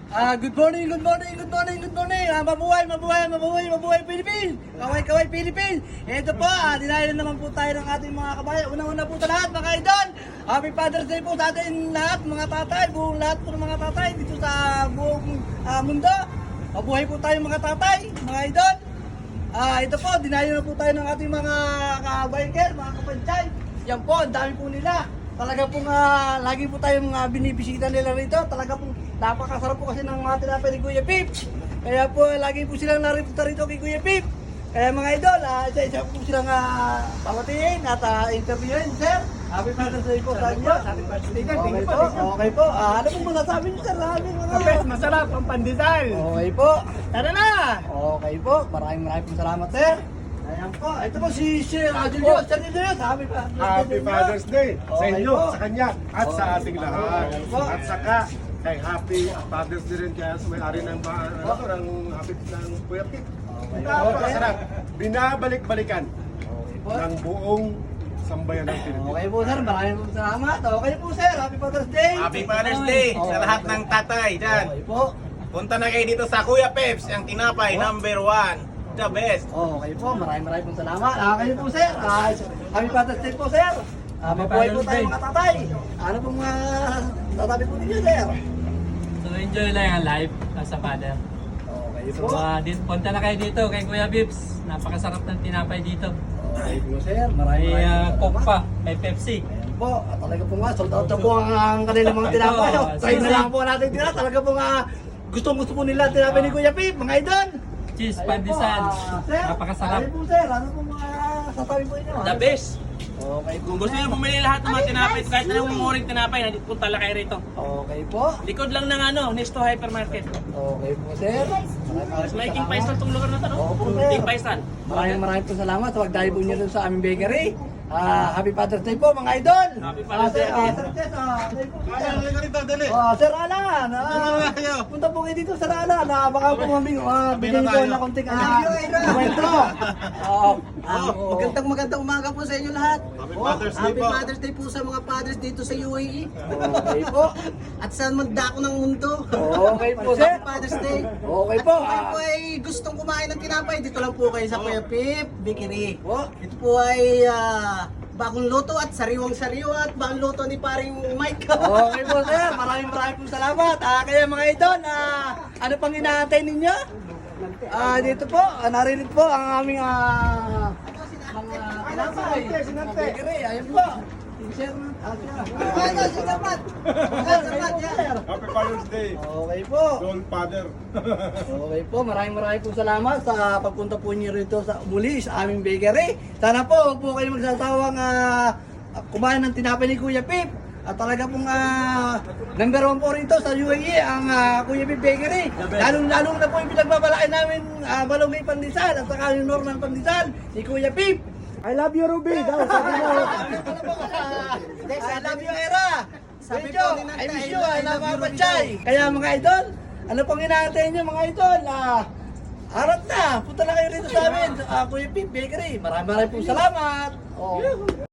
Good morning, good morning, good morning, good morning. Mabuhay Philippines. Kaway Philippines. Ito po, dinayo naman po tayo ng ating mga kabayan. Una-una po sa lahat, mga idol. Happy Father's Day po sa ating lahat, mga tatay. Buong lahat po ng mga tatay dito sa buong mundo. Mabuhay po tayo mga tatay, mga idol. Ito po, dinayo na po tayo ng ating mga kabayan, mga kapansay. Yan po, ang dami po nila. Talaga pong lagi po tayong binibisita nila rito. Talaga pong napakasarap po kasi ng mga tinapay ni Kuya Pip. Kaya po lagi po silang narito rito kay Kuya Pip. Kaya mga idol, isa-isa po silang pamatiin at interviewin, sir. Happy Father's Day po sa inyo. Happy Father's Day. Okay po, okay po. Ano pong masasabi niyo, sir? Kapes, masarap ang pandesal. Okay po. Tara na! Okay po. Maraming pong salamat, sir. Ayan po. Ito po si Sir Julius. Sir Julius, Happy Father's Day sa Okay inyo, po. sa kanya, at sa Okay. ating lahat. Okay po. At saka, kay Happy Father's Day rin kaya sa may-ari ng ng hapit ng Kuya Pip. Okay. Napakasarap. Binabalik-balikan Okay po. ng buong sambayan ng Pilipinas. Okay po, sir. Maraming salamat. Okay po, sir. Happy Father's Day. Happy Father's Day sa lahat ng tatay dyan. Okay po. Punta na kayo dito sa Kuya Peps, ang tinapay number 1. The best. Okay po, maraming pong salamat. Kayo po, sir. Happy Father's Day po, sir. Mabuhay po tayo mga tatay. Ano pong tatabi po ninyo, sir? So enjoy lang ang live sa father. Okay So punta na kayo dito kay Kuya Bips. Napakasarap ng tinapay dito. Okay po, sir. May Maraming Coke pa, may Pepsi. Ayan po, talaga po nga, sold out na po ang kanilang mga tinapay. Ito, Try na sisig. lang po natin tinapay. Talaga po nga, gustong-gusto po nila tinapay ni Kuya Pip, mga idol. Cheese, Ayan po, pandesal. sir, Napakasarap. Ano po, sir? Ano po mga sasabi po inyo? The best. Okay po. Kung gusto niyo bumili lahat ng mga tinapay, kahit anong umuring tinapay, nandito punta lang kayo rito. Okay po. Likod lang ng Nesto Hypermarket. Okay po, sir. Mas may King Paisal tong lugar na to, no? Opo, sir. King Paisal. Maraming po salamat sa pagdali po niyo dun sa aming bakery. Happy Father's Day po, mga idol. Happy Father's Sir, Day. Sir Tess, day po, sir. Sir Alan, punta po kayo dito, Sir Alan. Baka po bigyan niyo po ng konting kwento. Magandang umaga po sa inyo lahat. Happy po. Father's Day po sa mga fathers dito sa UAE. Okay po. At sa mandako ng mundo. Okay po, sir. Happy Father's Day. Okay At po. kung kayo po ay gustong kumain ng tinapay, dito lang po kayo sa Kuya Pip Bakery. Po. Ito po ay bagong luto at sariwang-sariwa at bagong luto ni paring Mike. Okay po, sir. Maraming po salamat. Kaya mga idol, ano pang inaantay ninyo? Dito po, narinig po ang aming mga tinapay. Bakery, ayun po. Sir, Salamat. Salamat yan. Happy Father's Day, okay po. Don Father. Okay po, maraming po salamat sa pagpunta po niyo rito muli sa aming bakery. Sana po, huwag po kayo magsasawang kumain ng tinapay ni Kuya Pip. At talaga pong number 1 po rito sa UAE ang Kuya Pip Bakery. Lalong na po yung pinagbabalaki namin Balongay Pandesal at saka yung Norman Pandesal ni Kuya Pip. I love you, Ruby. Daw, sabi mo. I love you, Era. Sabi Medyo, po ni Nanta, I miss you, I I love love you, you, Ruby Pachay. Kaya mga idol, ano pang inaantay nyo mga idol? Harap na, punta na kayo rito sa amin, Kuya Pip Bakery. Maraming po salamat.